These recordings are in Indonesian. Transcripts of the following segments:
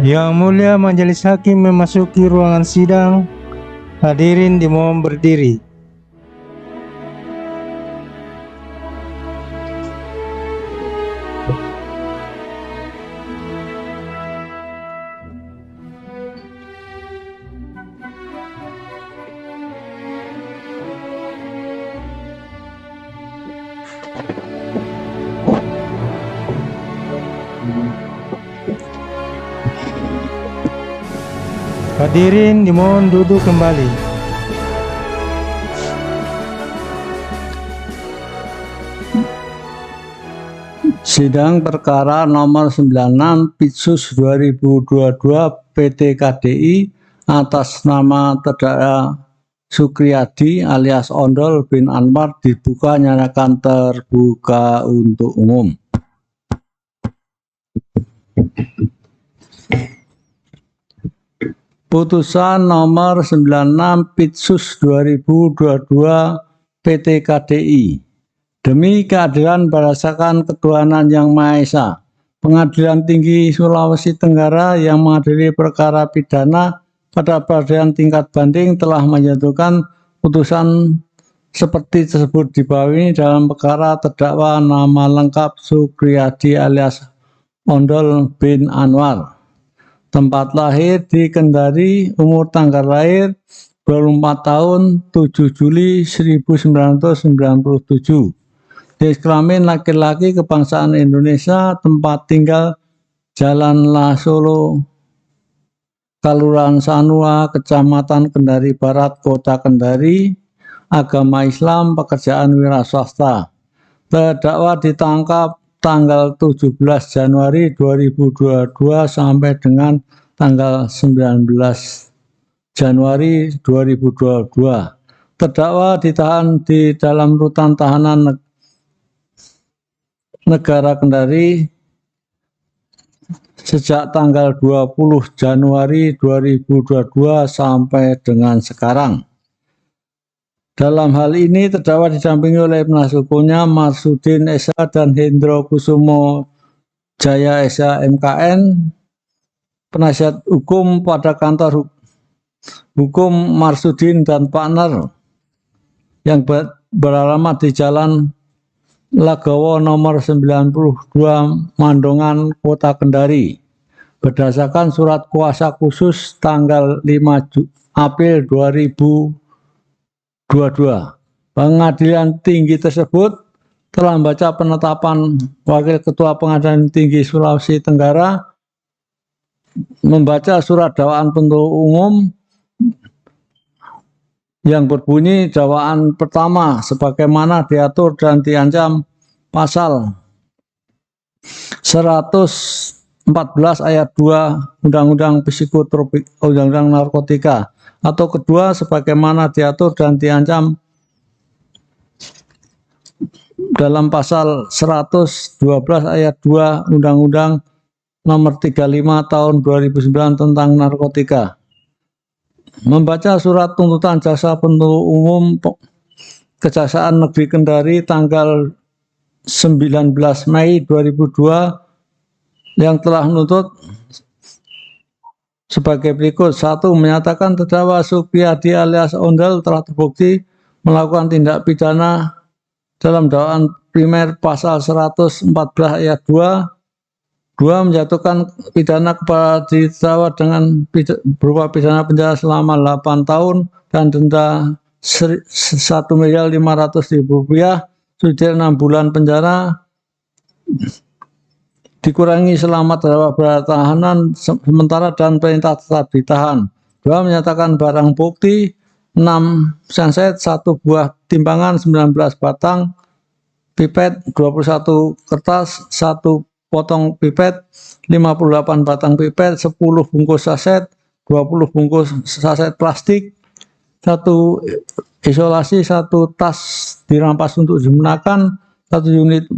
Yang Mulia Majelis Hakim memasuki ruangan sidang. Hadirin dimohon berdiri. Hadirin dimohon duduk kembali. Sidang perkara nomor 96 Pitsus 2022 PT KDI atas nama terdakwa Sukriyadi alias Ondol bin Anwar dibuka nyatakan terbuka untuk umum. Putusan nomor 96 Pitsus 2022 PT KDI. Demi keadilan berdasarkan ketuhanan Yang Maha Esa, Pengadilan Tinggi Sulawesi Tenggara yang mengadili perkara pidana pada peradilan tingkat banding telah menjatuhkan putusan seperti tersebut di bawah ini dalam perkara terdakwa nama lengkap Sukriyadi alias Ondol bin Anwar. Tempat lahir di Kendari, umur tanggal lahir 24 tahun 7 Juli 1997. Jenis kelamin laki-laki, kebangsaan Indonesia, tempat tinggal Jalan La Solo, Kelurahan Sanua, Kecamatan Kendari Barat, Kota Kendari, agama Islam, pekerjaan wira swasta. Terdakwa ditangkap tanggal 17 Januari 2022 sampai dengan tanggal 19 Januari 2022. Terdakwa ditahan di dalam rutan tahanan negara Kendari sejak tanggal 20 Januari 2022 sampai dengan sekarang. Dalam hal ini terdakwa didampingi oleh penasihat hukumnya Marsudin Esa dan Hendro Kusumo Jaya Esa MKN, penasihat hukum pada kantor hukum Marsudin dan partner yang beralamat di Jalan Lagawa nomor 92 Mandongan, Kota Kendari, berdasarkan surat kuasa khusus tanggal 5 April 2022. Pengadilan Tinggi tersebut telah membaca penetapan Wakil Ketua Pengadilan Tinggi Sulawesi Tenggara, membaca surat dakwaan penuntut umum yang berbunyi dakwaan pertama sebagaimana diatur dan diancam pasal 114 ayat 2 Undang-Undang Psikotropika, Undang-Undang Narkotika, atau kedua sebagaimana diatur dan diancam dalam pasal 112 ayat 2 Undang-Undang Nomor 35 Tahun 2009 tentang narkotika. Membaca surat tuntutan jaksa penuntut umum Kejaksaan Negeri Kendari tanggal 19 Mei 2002 yang telah menuntut sebagai berikut. 1. Menyatakan terdakwa Sukriyadi alias Ondol telah terbukti melakukan tindak pidana dalam dakwaan primer pasal 114 ayat 2. 2. Menjatuhkan pidana kepada terdakwa dengan berupa pidana penjara selama 8 tahun dan denda Rp1.500.000 subsidi 6 bulan penjara dikurangi selama terdakwa bertahanan sementara dan perintah tetap ditahan. 2. Menyatakan barang bukti 6 genset, 1 buah timbangan, 19 batang pipet, 21 kertas, 1 potong pipet, 58 batang pipet, 10 bungkus saset, 20 bungkus saset plastik, 1 isolasi, 1 tas dirampas untuk digunakan, 1 unit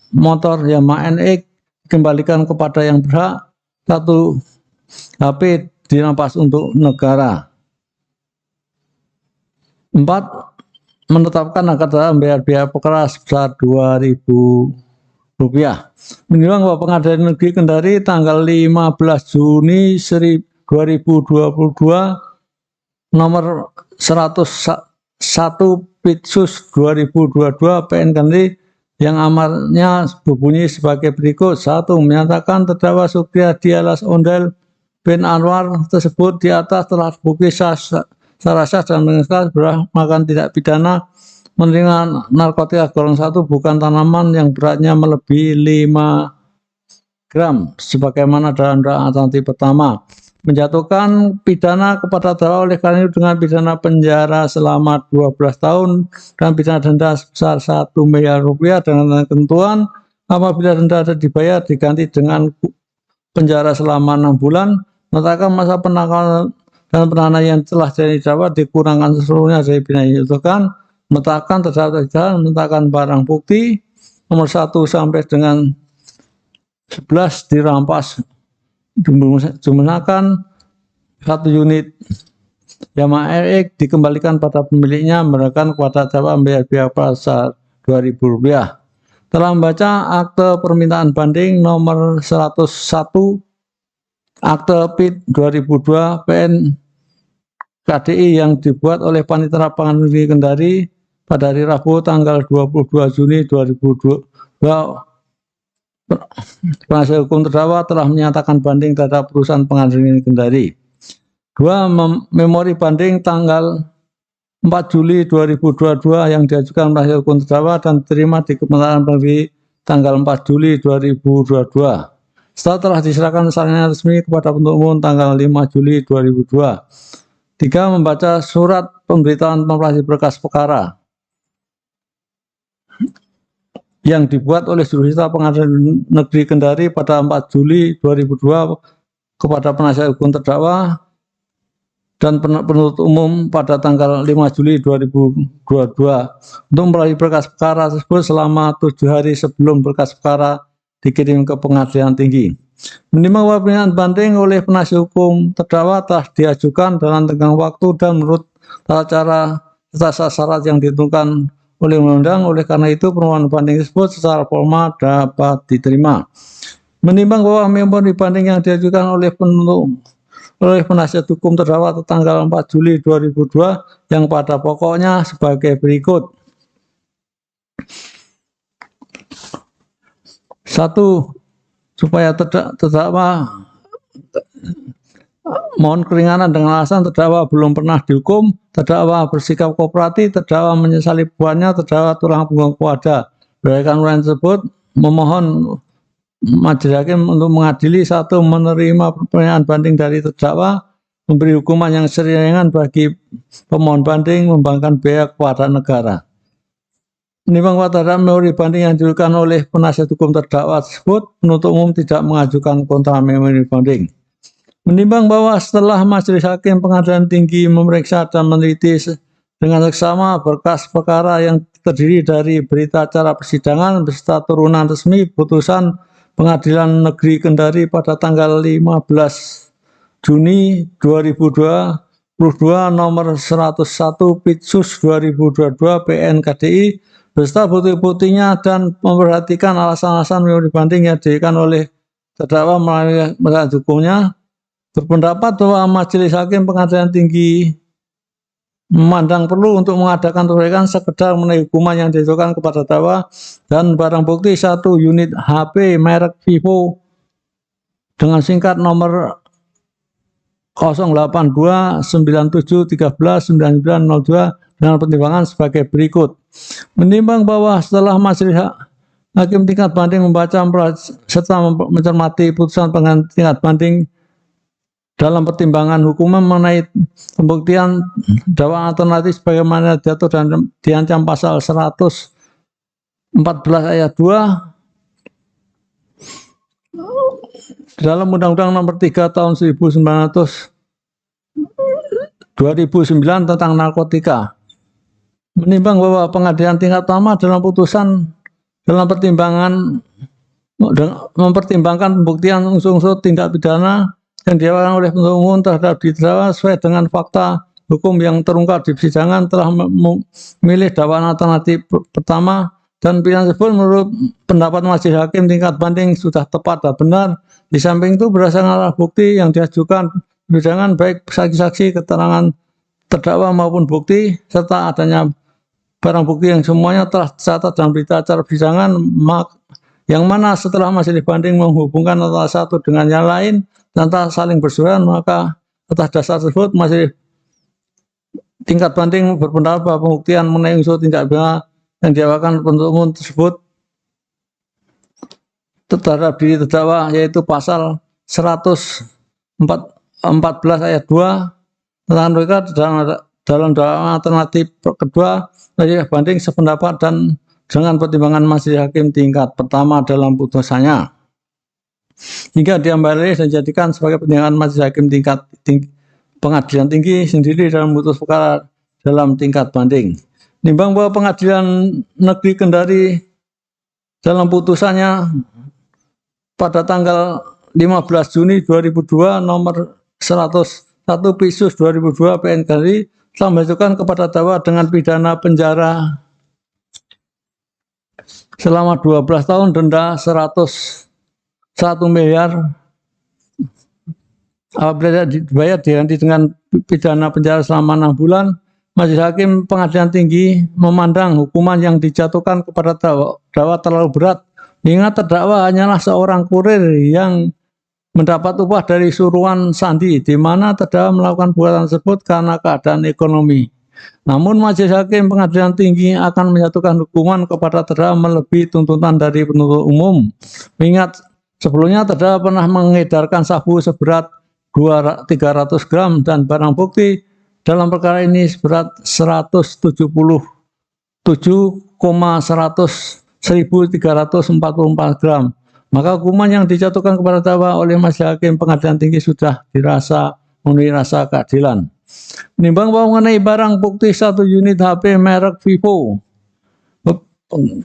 motor Yamaha NX dikembalikan kepada yang berhak, 1 HP dirampas untuk negara. 4. Menetapkan agar terdakwa membayar biaya perkara sebesar Rp2.000 Menimbang bahwa Pengadilan Negeri Kendari tanggal 15 Juni 2022 nomor 101 Pitsus 2022 PN Kendari yang amarnya berbunyi sebagai berikut. 1. Menyatakan terdakwa Sukiyadi alias Ondel bin Anwar tersebut di atas telah terbukti secara sah dan mengikat melakukan tindak pidana menerima narkotika golongan 1 bukan tanaman yang beratnya melebihi 5 gram sebagaimana dalam dakwaan alternatif pertama. Menjatuhkan pidana kepada terdakwa oleh karena itu dengan pidana penjara selama 12 tahun dan pidana denda sebesar 1 miliar rupiah dengan ketentuan apabila denda dibayar diganti dengan penjara selama 6 bulan. Menetapkan masa penangkapan dan penahanan yang telah jadi didakwa dikurangkan seluruhnya dari pidana yang dijatuhkan. Menetapkan terdakwa menetapkan barang bukti nomor 1 sampai dengan 11 dirampas, dimusnahkan. 1 unit Yamaha RX dikembalikan pada pemiliknya, memberikan kepada terdakwa membayar biaya pasar Rp2.000. Telah membaca akte permintaan banding nomor 101 akte PIT 2002 PN KDI yang dibuat oleh Panitera Pengadilan Negeri Kendari pada hari Rabu tanggal 22 Juni 2022. Penasihat hukum terdakwa telah menyatakan banding terhadap putusan Pengadilan Negeri Kendari. 2. Memori banding tanggal 4 Juli 2022 yang diajukan penasihat hukum terdakwa dan diterima di Kementerian Negeri tanggal 4 Juli 2022. Setelah telah diserahkan salinan resmi kepada penuntut umum tanggal 5 Juli 2022. 3. Membaca surat pemberitahuan pemberkas berkas perkara yang dibuat oleh jurusita Pengadilan Negeri Kendari pada 4 Juli 2002 kepada penasihat hukum terdakwa dan penuntut umum pada tanggal 5 Juli 2022 untuk melalui berkas perkara tersebut selama 7 hari sebelum berkas perkara dikirim ke pengadilan tinggi. Menimbang bahwa permintaan banding oleh penasihat hukum terdakwa telah diajukan dalam tenggang waktu dan menurut tata cara serta syarat yang ditentukan oleh undang-undang, oleh karena itu permohonan banding tersebut secara formal dapat diterima. Menimbang bahwa memori banding yang diajukan oleh penasihat hukum terdakwa tanggal 4 Juli 2002 yang pada pokoknya sebagai berikut. 1. Supaya terdakwa mohon keringanan dengan alasan terdakwa belum pernah dihukum, terdakwa bersikap kooperatif, terdakwa menyesali perbuatannya, terdakwa tulang punggung keluarga. Berdasarkan uraian tersebut, memohon majelis hakim untuk mengadili. 1. Menerima permintaan banding dari terdakwa, memberi hukuman yang seringan bagi pemohon banding, membangkan biaya kepada negara. Menimbang bahwa terhadap memori banding yang diajukan oleh penasihat hukum terdakwa tersebut, penuntut umum tidak mengajukan kontra memori banding. Menimbang bahwa setelah majelis hakim pengadilan tinggi memeriksa dan meneliti dengan seksama berkas perkara yang terdiri dari berita acara persidangan beserta turunan resmi putusan Pengadilan Negeri Kendari pada tanggal 15 Juni 2022 nomor 101 Pitsus 2022 PN KDI beserta bukti-buktinya dan memperhatikan alasan-alasan memori banding yang diberikan oleh terdakwa melalui penasihat hukumnya, berpendapat bahwa majelis hakim pengadilan tinggi memandang perlu untuk mengadakan perbaikan sekedar mengenai hukuman yang dijatuhkan kepada terdakwa dan barang bukti 1 unit HP merek Vivo dengan singkat nomor 08297139902 dengan pertimbangan sebagai berikut. Menimbang bahwa setelah majelis hakim tingkat banding membaca serta mencermati putusan pengadilan tingkat banding dalam pertimbangan hukuman mengenai pembuktian dakwaan alternatif sebagaimana diatur dan diancam pasal 114 ayat 2 dalam Undang-Undang Nomor 3 Tahun 2009 tentang narkotika. Menimbang bahwa pengadilan tingkat pertama dalam putusan dalam mempertimbangkan pembuktian unsur-unsur tindak pidana yang dilakukan oleh penuntut umum terhadap terdakwa sesuai dengan fakta hukum yang terungkap di persidangan telah memilih dakwaan alternatif pertama dan pilihan tersebut menurut pendapat majelis hakim tingkat banding sudah tepat dan benar. Di samping itu berdasarkan alat bukti yang diajukan persidangan baik saksi-saksi, keterangan terdakwa maupun bukti serta adanya barang bukti yang semuanya telah tercatat dalam berita acara persidangan, yang mana setelah majelis banding menghubungkan antara satu dengan yang lain dan tak saling berseberangan, maka atas dasar tersebut majelis tingkat banding berpendapat bahwa pembuktian mengenai unsur tindak pidana yang diawakan penuntut umum tersebut terhadap diri terdakwa, yaitu pasal 114 ayat 2 tentang mereka dalam dakwaan alternatif kedua, majelis banding sependapat dan dengan pertimbangan majelis hakim tingkat pertama dalam putusannya, hingga diambil dan dijadikan sebagai pertimbangan majelis hakim tingkat pengadilan tinggi sendiri dalam memutus perkara dalam tingkat banding. Nimbang bahwa Pengadilan Negeri Kendari dalam putusannya pada tanggal 15 Juni 2002 nomor 101 Pisus 2002 PN Kendari telah menjatuhkan kepada terdakwa dengan pidana penjara selama 12 tahun, denda 101 miliar apabila dibayar diganti dengan pidana penjara selama 6 bulan. Majelis Hakim Pengadilan Tinggi memandang hukuman yang dijatuhkan kepada terdakwa terlalu berat, mengingat terdakwa hanyalah seorang kurir yang mendapat upah dari suruhan sandi, di mana terdakwa melakukan perbuatan tersebut karena keadaan ekonomi. Namun Majelis Hakim Pengadilan Tinggi akan menjatuhkan hukuman kepada terdakwa melebihi tuntutan dari penuntut umum, mengingat sebelumnya terdakwa pernah mengedarkan sabu seberat 300 gram dan barang bukti dalam perkara ini seberat 177,100.344 gram. Maka hukuman yang dijatuhkan kepada terdakwa oleh Majelis Hakim Pengadilan Tinggi sudah dirasa memenuhi rasa keadilan. Menimbang bahwa mengenai barang bukti 1 unit HP merek Vivo,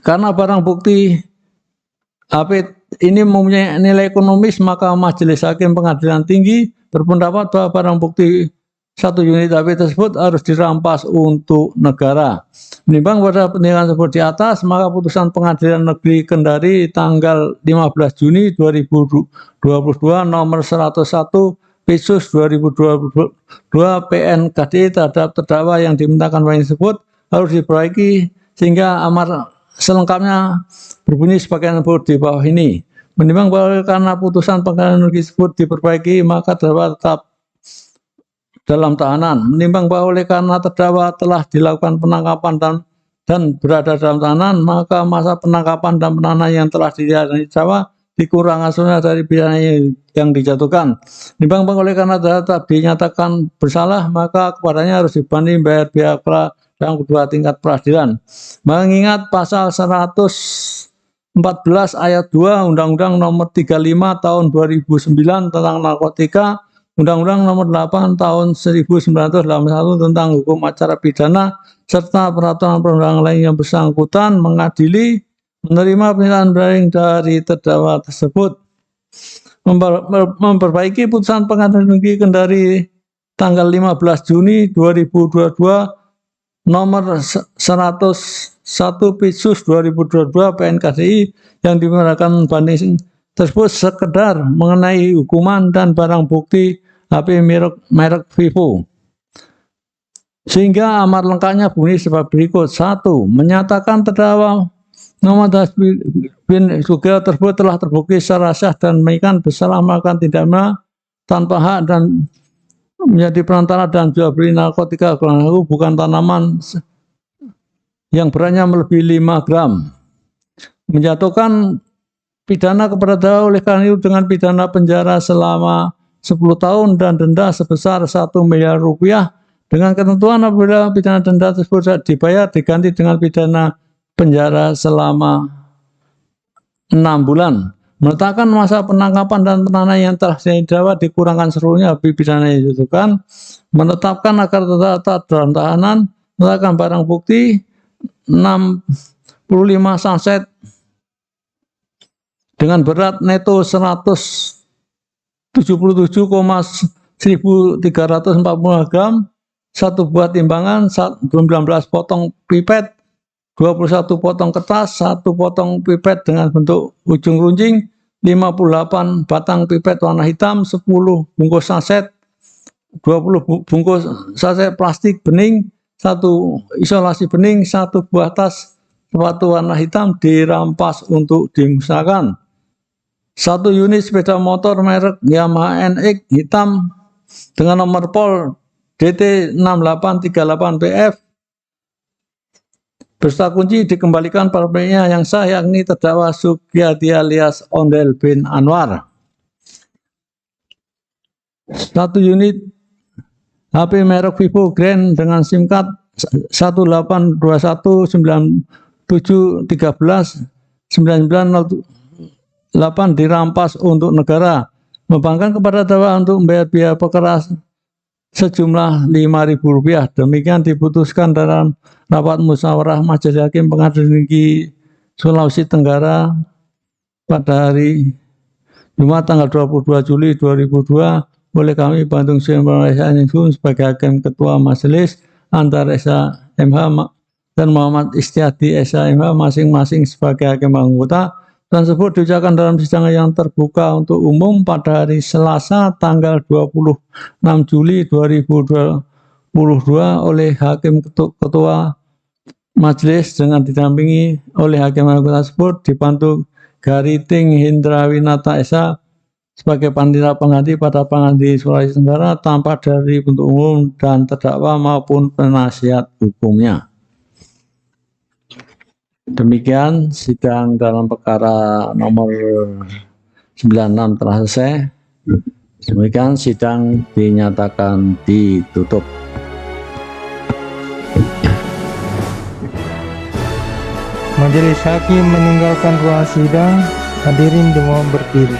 karena barang bukti HP ini mempunyai nilai ekonomis, maka Majelis Hakim Pengadilan Tinggi berpendapat bahwa barang bukti 1 unit HP tersebut harus dirampas untuk negara. Menimbang pada penilaian tersebut di atas, maka putusan Pengadilan Negeri Kendari tanggal 15 Juni 2022 nomor 101 Pisus 2022 PN KDI terhadap terdakwa yang dimintakan banding tersebut harus diperbaiki sehingga amar selengkapnya berbunyi sebagaimana di bawah ini. Menimbang bahwa karena putusan Pengadilan Negeri tersebut diperbaiki, maka terdakwa tetap dalam tahanan. Menimbang bahwa oleh karena terdakwa telah dilakukan penangkapan dan berada dalam tahanan, maka masa penangkapan dan penahanan yang telah dijalani terdakwa dikurangkan setengah dari pidana yang dijatuhkan. Menimbang bahwa oleh karena terdakwa dinyatakan bersalah, maka kepadanya harus dibanding bayar biaya dalam kedua tingkat peradilan. Mengingat pasal 114 ayat 2 Undang-Undang Nomor 35 Tahun 2009 tentang narkotika, Undang-Undang Nomor 8 Tahun 1981 tentang hukum acara pidana, serta peraturan perundangan lain yang bersangkutan mengadili menerima pernyataan banding dari terdakwa tersebut. Memperbaiki putusan Pengadilan Negeri Kendari tanggal 15 Juni 2022 nomor 101 Pisus 2022 PN KDI yang dimerakan banding tersebut sekedar mengenai hukuman dan barang bukti HP merek Vivo. Sehingga amar lengkapnya bunyi sebagai berikut. 1. Menyatakan terdakwa Muhammad Hasbi bin Sugeng tersebut telah terbukti secara sah dan mengikat bersalah melakukan tindak pidana tanpa hak dan menjadi perantara dan jual beli narkotika bukan tanaman yang beratnya melebihi 5 gram. Menjatuhkan pidana kepada terdakwa oleh karena itu dengan pidana penjara selama 10 tahun dan denda sebesar 1 miliar rupiah dengan ketentuan apabila pidana denda tersebut dibayar diganti dengan pidana penjara selama 6 bulan. Menetapkan masa penangkapan dan penahanan yang telah didakwa dikurangkan seluruhnya habis pidana yang dijatuhkan. Menetapkan agar terdakwa dalam tahanan. Menetapkan barang bukti 65 saset dengan berat neto 177,1340 gram, 1 buah timbangan, 19 potong pipet, 21 potong kertas, 1 potong pipet dengan bentuk ujung runcing, 58 batang pipet warna hitam, 10 bungkus saset, 20 bungkus saset plastik bening, 1 isolasi bening, 1 buah tas sepatu warna hitam dirampas untuk dimusnahkan. 1 unit sepeda motor merek Yamaha NX hitam dengan nomor pol DT6838PF beserta kunci dikembalikan pada pemiliknya yang sah, yakni terdakwa Sugiyadi alias Ondel bin Anwar. 1 unit HP merek Vivo Grand dengan SIM card 18219731998 dirampas untuk negara. Membankan kepada terdakwa untuk membayar biaya perkara sejumlah Rp5.000. Demikian diputuskan dalam rapat musyawarah Majelis Hakim Pengadilan Tinggi Sulawesi Tenggara pada hari Jumat tanggal 22 Juli 2002 oleh kami Bandung Malaysia sebagai Hakim Ketua Majelis, Antar Esa MH dan Muhammad Istiadi Esa MH masing-masing sebagai Hakim anggota. Tersebut diucapkan dalam sidang yang terbuka untuk umum pada hari Selasa tanggal 26 Juli 2022 oleh Hakim Ketua Majelis dengan didampingi oleh Hakim anggota tersebut dibantu Gariting Hindrawinata Esa sebagai panitia pengganti pada Pengadilan Sulawesi Tenggara tanpa dari bentuk umum dan terdakwa maupun penasihat hukumnya. Demikian sidang dalam perkara nomor 96 telah selesai. Demikian sidang dinyatakan ditutup. Majelis Hakim meninggalkan ruang sidang. Hadirin dimohon berdiri.